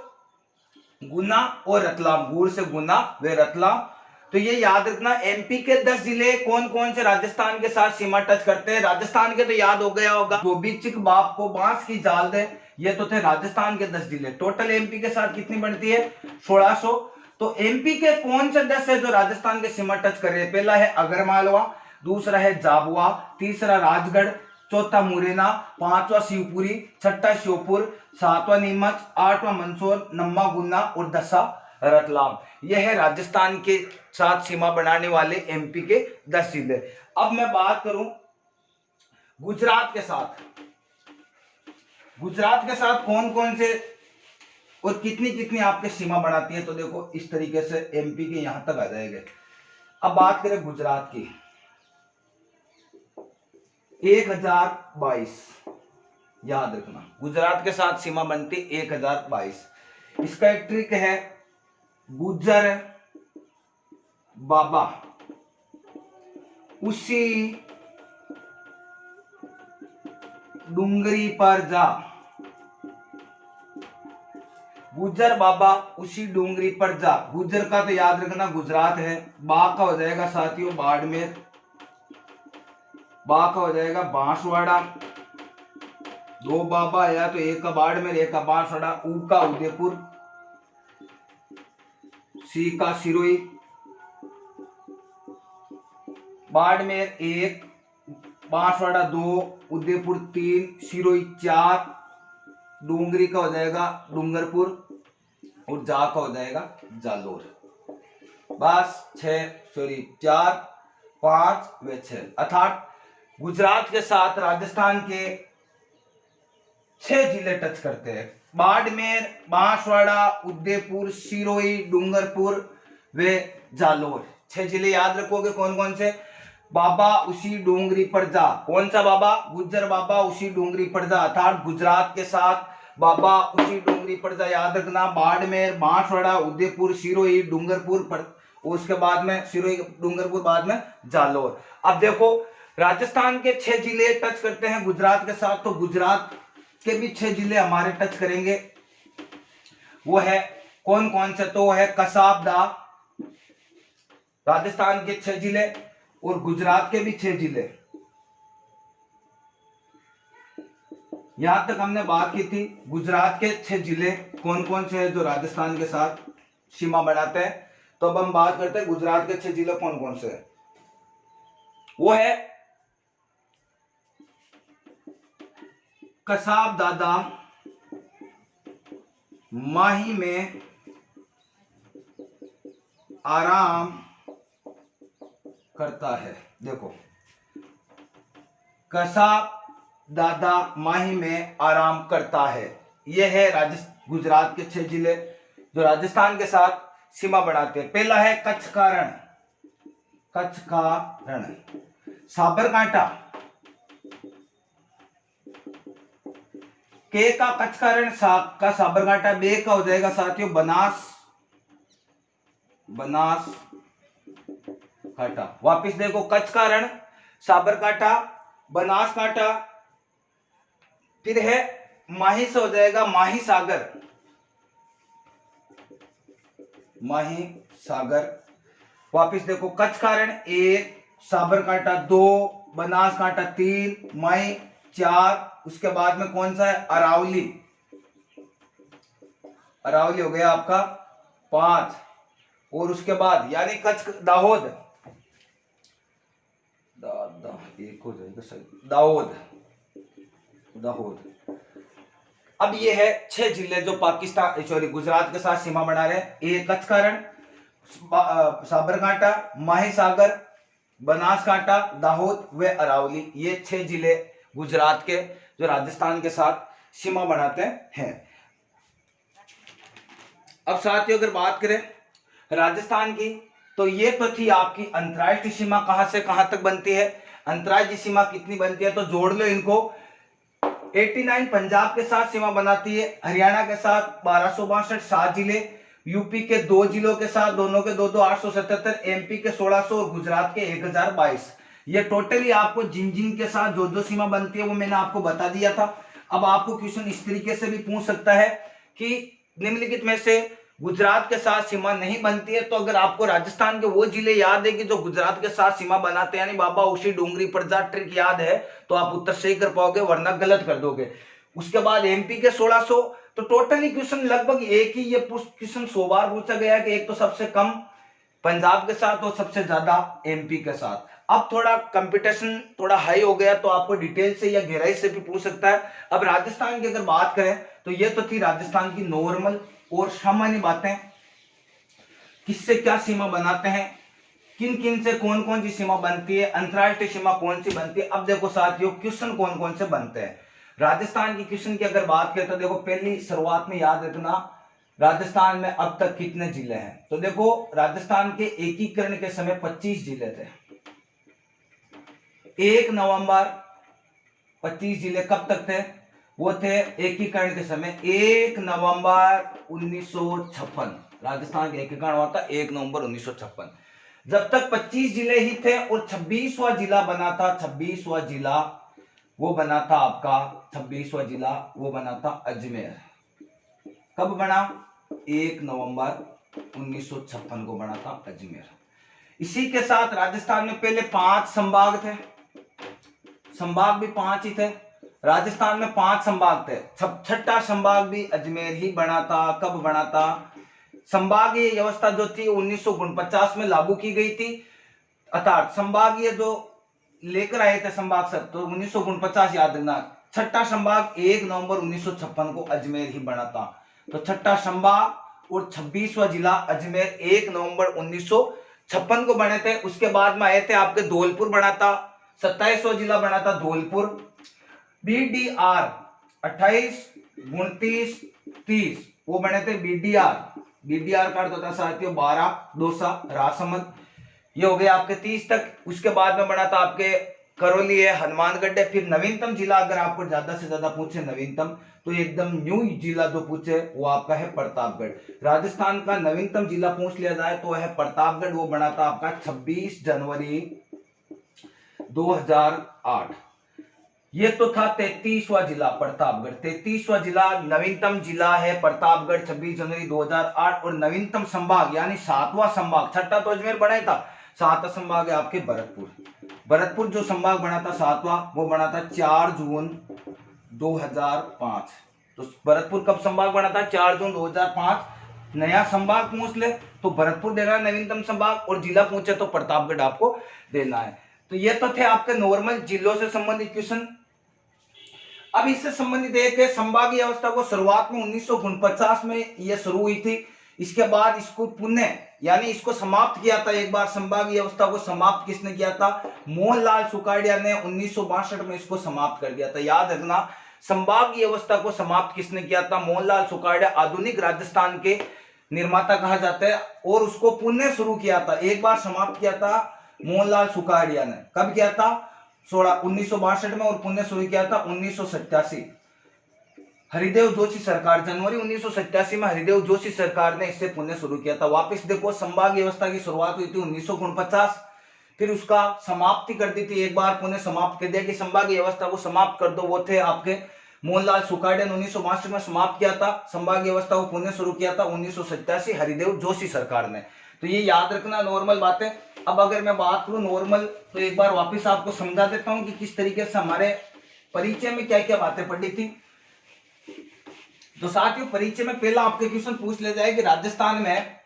गुना और रतलाम, गुड़ से गुना वे रतलाम। तो ये याद रखना, एमपी के 10 जिले कौन कौन से राजस्थान के साथ सीमा टच करते हैं। राजस्थान के तो याद हो गया होगा, धोबी चिक बाप को बांस की जाल दे, ये तो थे राजस्थान के 10 जिले। टोटल एमपी के साथ कितनी बनती है? 1600। तो एमपी के कौन से 10 है जो राजस्थान के सीमा टच कर रहे हैं? पहला है अगरमालवा, दूसरा है जाबुआ, तीसरा राजगढ़, चौथा मुरैना, 5वां शिवपुरी, 6वां श्योपुर, 7वां नीमच, 8वां मंदसौर, 9वां गुना और 10वां रतलाम। यह है राजस्थान के साथ सीमा बनाने वाले एमपी के 10 जिले। अब मैं बात करूं गुजरात के साथ। गुजरात के साथ कौन कौन से और कितनी कितनी आपके सीमा बनाती है? तो देखो, इस तरीके से एमपी के यहां तक आ जाएंगे। अब बात करें गुजरात की, 1022, याद रखना, गुजरात के साथ सीमा बनती 1022। इसका एक ट्रिक है, गुज्जर बाबा उसी डूंगरी पर जा, गुज्जर बाबा उसी डूंगरी पर जा। गुज्जर का तो याद रखना गुजरात है। बा का हो जाएगा साथियों बाड़मेर, बा का हो जाएगा बांसवाड़ा, 2 बाबा या तो एक का बाड़मेर एक का बांसवाड़ा, ऊ का उदयपुर, सी का सिरोही, बाड़मेर 1, बांसवाड़ा 2, उदयपुर 3, सिरोही 4, डूंगरी का हो जाएगा डूंगरपुर और जा का हो जाएगा जालोर। बस 4 5 व 6, अर्थात गुजरात के साथ राजस्थान के 6 जिले टच करते हैं। बाड़मेर, बांसवाड़ा, उदयपुर, सिरोही, डूंगरपुर व जालोर। 6 जिले याद रखोगे कौन कौन से? बाबा उसी डूंगरी पर जा, कौन सा बाबा? गुज्जर बाबा उसी डूंगरी पर जा, अर्थात गुजरात के साथ बाबा उसी डूंगरी पर जा, याद रखना। बाड़मेर, बांसवाड़ा, उदयपुर, सिरोही, डूंगरपुर पर, उसके बाद में सिरोही, डूंगरपुर, बाद में जालोर। अब देखो, राजस्थान के 6 जिले टच करते हैं गुजरात के साथ, तो गुजरात के भी 6 जिले हमारे टच करेंगे। वो है कौन कौन से, तो है कसाबदा, राजस्थान के 6 जिले और गुजरात के भी 6 जिले। यहां तक हमने बात की थी गुजरात के 6 जिले कौन कौन से हैं जो राजस्थान के साथ सीमा बनाते हैं। तो अब हम बात करते हैं गुजरात के 6 जिले कौन कौन से हैं। वो है कसाबदादा, माही में आराम करता है। देखो, कसाबदादा माही में आराम करता है, यह है गुजरात के 6 जिले जो राजस्थान के साथ सीमा बनाते हैं। पहला है कच्छ का रण, कच्छ का रण, साबरकांठा, के का कच्छ का रण, का साबरकांठा, बे का हो जाएगा साथियों बनासकांठा। वापिस देखो, कच्छ का रण, साबरकांठा, बनासकांठा, फिर है माही से हो जाएगा माही सागर, माही सागर। वापिस देखो, कच्छ का रण 1, साबरकांठा 2, बनासकांठा 3, माही 4, उसके बाद में कौन सा है अरावली, अरावली हो गया आपका 5, और उसके बाद यानी कच्छ दाहोद, एक हो जाएगा सही, दाहोद। अब ये है 6 जिले जो पाकिस्तान सॉरी गुजरात के साथ सीमा बना रहे हैं। एक कच्छ का रण, साबरकांठा, माही सागर, बनासकांठा, दाहोद व अरावली, ये 6 जिले गुजरात के जो राजस्थान के साथ सीमा बनाते हैं। अब साथियों अगर बात करें राजस्थान की, तो ये तो थी आपकी अंतर्राष्ट्रीय सीमा कहां से कहां तक बनती है। अंतर्राष्ट्रीय सीमा कितनी बनती है तो जोड़ लो इनको। 89 पंजाब के साथ सीमा बनाती है, हरियाणा के साथ 1262 7 जिले, यूपी के 2 जिलों के साथ दोनों के 2 877, एमपी के 1600 और गुजरात के 1022। ये टोटली आपको जिन जिन के साथ जो जो सीमा बनती है वो मैंने आपको बता दिया था। अब आपको क्वेश्चन इस तरीके से भी पूछ सकता है कि निम्नलिखित में से गुजरात के साथ सीमा नहीं बनती है, तो अगर आपको राजस्थान के वो जिले याद है कि जो गुजरात के साथ सीमा बनाते हैं, यानी बाबा उसी डूंगरी प्रजा ट्रिक याद है, तो आप उत्तर सही कर पाओगे, वरना गलत कर दोगे। उसके बाद एमपी के 1600, तो टोटली क्वेश्चन लगभग एक ही, ये क्वेश्चन 100 बार पूछा गया है कि एक तो सबसे कम पंजाब के साथ और सबसे ज्यादा एमपी के साथ। अब थोड़ा कंपटीशन थोड़ा हाई हो गया तो आपको डिटेल से या गहराई से भी पूछ सकता है। अब राजस्थान की अगर बात करें तो ये तो थी राजस्थान की नॉर्मल और सामान्य बातें, किससे क्या सीमा बनाते हैं, किन किन से कौन कौन सी सीमा बनती है, अंतर्राष्ट्रीय सीमा कौन सी बनती है। अब देखो साथियों क्वेश्चन कौन कौन से बनते हैं राजस्थान की क्वेश्चन की अगर बात करें तो देखो पहली शुरुआत में याद रखना राजस्थान में अब तक कितने जिले हैं। तो देखो राजस्थान के एकीकरण के समय 25 जिले थे। 1 नवंबर 25 जिले कब तक थे, वो थे एकीकरण के समय 1 नवंबर 1956। राजस्थान का एकीकरण हुआ था 1 नवंबर 1956। जब तक 25 जिले ही थे और 26वां जिला बना था, 26वां जिला वो बना था आपका, 26वां जिला वो बना था अजमेर। कब बना, 1 नवंबर 1956 को बना था अजमेर। इसी के साथ राजस्थान में पहले 5 संभाग थे, संभाग भी 5 ही थे। राजस्थान में 5 संभाग थे, छठा संभाग भी अजमेर ही बना था। कब बना था, संभागीय व्यवस्था जो थी 1949 में लागू की गई थी, अर्थात संभागीय जो लेकर आए थे संभाग सब, तो 1949 याद रखना। छठा संभाग 1 नवंबर 1956 को अजमेर ही बना था। तो छठा संभाग और 26वां जिला अजमेर 1 नवंबर 1956 को बने थे। उसके बाद में आए थे आपके धौलपुर बना था, 27वां जिला बना था धौलपुर। बीडीआर 28, 29, 30 वो बने थे बीडीआर। बीडीआर का अर्थ होता है साथियों 12, दौसा, राजसमंद, ये हो गए आपके 30 तक। उसके बाद में बना था आपके करौली है, हनुमानगढ़ है। फिर नवीनतम जिला अगर आपको ज्यादा से ज्यादा पूछे नवीनतम, तो एकदम न्यू जिला जो पूछे वो आपका है प्रतापगढ़। राजस्थान का नवीनतम जिला पूछ लिया जाए तो है प्रतापगढ़, वो बना था आपका 26 जनवरी 2008। ये तो था 33वां जिला प्रतापगढ़। 33वां जिला, नवीनतम जिला है प्रतापगढ़ 26 जनवरी 2008। और नवीनतम संभाग यानी 7वां संभाग, छठा तो अजमेर बना ही था, 7वां संभाग है आपके भरतपुर। भरतपुर जो संभाग बना था 7वां, वो बना था 4 जून 2005। तो भरतपुर कब संभाग बना था? 4 जून 2005। नया संभाग पूछ ले तो भरतपुर देना है नवीनतम संभाग, और जिला पूछे तो प्रतापगढ़ आपको देना है। तो ये तो थे आपके नॉर्मल जिलों से संबंधित क्वेश्चन। अब इससे संबंधित एक है संभागीय अवस्था को शुरुआत में 1949 में यह शुरू हुई थी। इसके बाद इसको पुनः यानी इसको समाप्त किया था एक बार। संभागीय अवस्था को समाप्त किसने किया था? मोहनलाल सुखाड़िया ने 1962 में इसको समाप्त कर दिया था। याद रखना, संभागीय अवस्था को समाप्त किसने किया था? मोहनलाल सुखाड़िया। आधुनिक राजस्थान के निर्माता कहा जाता है, और उसको पुनः शुरू किया था, एक बार समाप्त किया था मोहनलाल सुखाड़िया ने। कब किया था? 1962 में, और पुनः शुरू किया था 1987। हरिदेव जोशी सरकार, जनवरी 1987 में हरिदेव जोशी सरकार ने इससे पुनः शुरू किया था। वापस देखो, संभागीय व्यवस्था की शुरुआत हुई थी 1949, फिर उसका समाप्ति कर दी थी, एक बार पुनः समाप्त कर दिया कि संभागीय व्यवस्था को समाप्त कर दो। वो थे आपके मोहनलाल सुखाड़िया ने 1962 में समाप्त किया था। संभागीय व्यवस्था को पुनः शुरू किया था 1987 हरिदेव जोशी सरकार ने। तो ये याद रखना नॉर्मल बातें। अब अगर मैं बात करूं नॉर्मल, तो एक बार वापस आपको समझा देता हूं कि किस तरीके से हमारे परिचय में क्या क्या बातें पढ़ी थी। तो साथियों, परिचय में पहला आपके क्वेश्चन पूछ ले जाए कि राजस्थान में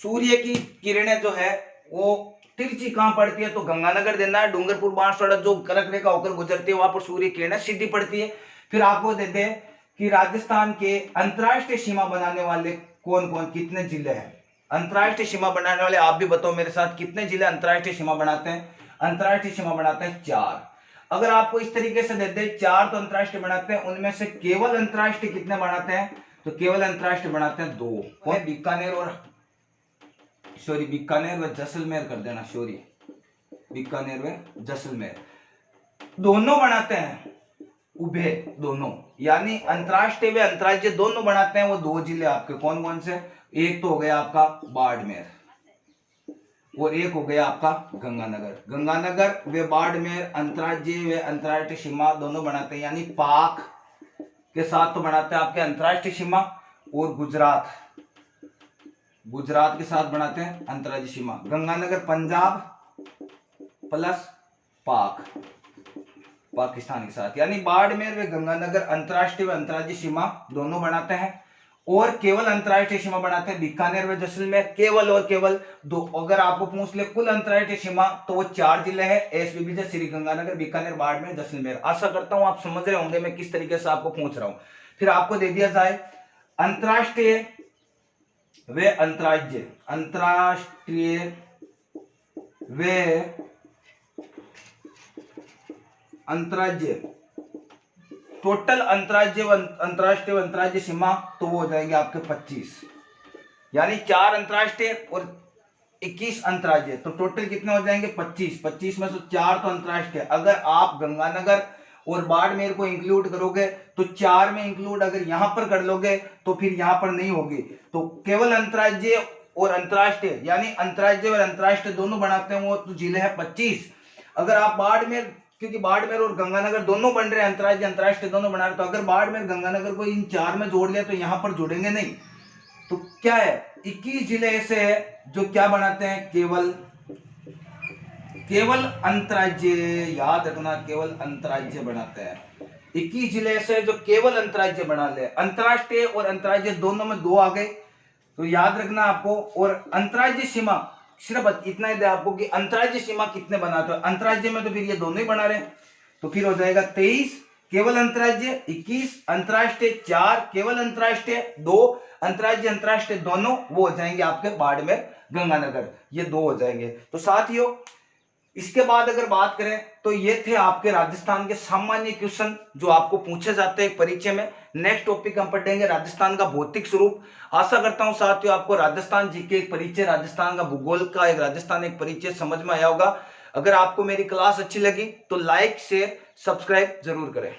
सूर्य की किरणें जो है वो तिरछी कहां पड़ती है? तो गंगानगर देना है। डूंगरपुर बांसवाड़ा जो कर्क रेखा होकर गुजरती है, वहां पर सूर्य किरणें सीधी पड़ती है। फिर आपको देते हैं कि राजस्थान के अंतरराष्ट्रीय सीमा बनाने वाले कौन कौन, कितने जिले हैं अंतरराष्ट्रीय सीमा बनाने वाले? आप भी बताओ मेरे साथ, कितने जिले अंतरराष्ट्रीय सीमा बनाते हैं? अंतरराष्ट्रीय सीमा बनाते हैं 4। अगर आपको इस तरीके से देते हैं 4 तो अंतरराष्ट्रीय बनाते हैं, उनमें से केवल अंतरराष्ट्रीय कितने बनाते हैं? तो केवल अंतरराष्ट्रीय बनाते हैं 2। कौन? बीकानेर और बीकानेर व जैसलमेर कर देना, बीकानेर व जैसलमेर दोनों बनाते हैं, उभय दोनों, यानी अंतरराष्ट्रीय व अंतरराज्य दोनों बनाते हैं। वो 2 जिले आपके कौन कौन से? एक तो हो गया आपका बाड़मेर, और एक हो गया आपका गंगानगर। गंगानगर व बाड़मेर अंतरराज्य व अंतरराष्ट्रीय सीमा दोनों बनाते हैं, यानी पाक के साथ तो बनाते हैं आपके अंतरराष्ट्रीय सीमा, और गुजरात के साथ बनाते हैं अंतरराज्यीय सीमा। गंगानगर पंजाब प्लस पाकिस्तान के साथ, यानी बाड़मेर व गंगानगर अंतरराष्ट्रीय व अंतरराज्यीय सीमा दोनों बनाते हैं। और केवल अंतरराष्ट्रीय सीमा बनाते हैं बीकानेर व जैसलमेर, केवल और केवल 2। अगर आपको पूछ ले कुल अंतरराष्ट्रीय सीमा, तो वो 4 जिले हैं, एसबीबी श्री गंगानगर, बीकानेर, बाड़मेर, जैसलमेर। आशा करता हूं आप समझ रहे होंगे मैं किस तरीके से आपको पूछ रहा हूं। फिर आपको दे दिया जाए अंतरराष्ट्रीय व अंतरराज्य, अंतरराष्ट्रीय व अंतरराज्य, टोटल अंतरराज्य अंतरराष्ट्रीय अंतरराज्य सीमा तो वो हो जाएंगे आपके 25, यानी 4 अंतरराष्ट्रीय और 21 अंतरराज्य, तो टोटल कितने हो जाएंगे? 25। 25 में से 4 तो अंतरराष्ट्रीय। अगर आप गंगानगर और बाड़मेर को इंक्लूड करोगे तो 4 में इंक्लूड अगर यहां पर कर लोगे तो फिर यहां पर नहीं होगी। तो केवल अंतरराज्य और अंतरराष्ट्रीय, यानी अंतरराज्य और अंतरराष्ट्रीय दोनों बनाते हैं, वो तो जिले हैं 25। अगर आप बाड़मेर, क्योंकि बाड़मेर और गंगानगर दोनों बन रहे हैं, अंतरराज्य अंतरराष्ट्रीय दोनों बना रहे, तो अगर बाड़मेर गंगानगर को इन 4 में जोड़ लिया तो यहां पर जुड़ेंगे नहीं। तो क्या है? 21 जिले ऐसे हैं जो क्या बनाते हैं? केवल अंतरराज्य। याद रखना, केवल अंतरराज्य बनाते हैं। 21 जिले ऐसे जो केवल अंतरराज्य बना ले। अंतरराष्ट्रीय और अंतरराज्य दोनों में 2 आ गए, तो याद रखना आपको। और अंतरराज्य सीमा सिर्फ इतना ही दे आपको कि अंतरराज्य सीमा कितने बनाते हो। अंतरराज्य में तो फिर ये दोनों ही बना रहे, तो फिर हो जाएगा 23 केवल अंतरराज्य, 21 अंतरराष्ट्रीय, 4 केवल अंतरराष्ट्रीय, 2 अंतरराज्य अंतरराष्ट्रीय दोनों, वो हो जाएंगे आपके बाड़मेर गंगानगर, ये 2 हो जाएंगे। तो साथियों, इसके बाद अगर बात करें तो ये थे आपके राजस्थान के सामान्य क्वेश्चन जो आपको पूछे जाते हैं परिचय में। नेक्स्ट टॉपिक हम पढ़ेंगे राजस्थान का भौतिक स्वरूप। आशा करता हूं साथियों आपको राजस्थान जी के एक परिचय, राजस्थान का भूगोल का एक राजस्थान एक परिचय समझ में आया होगा। अगर आपको मेरी क्लास अच्छी लगी तो लाइक शेयर सब्सक्राइब जरूर करें।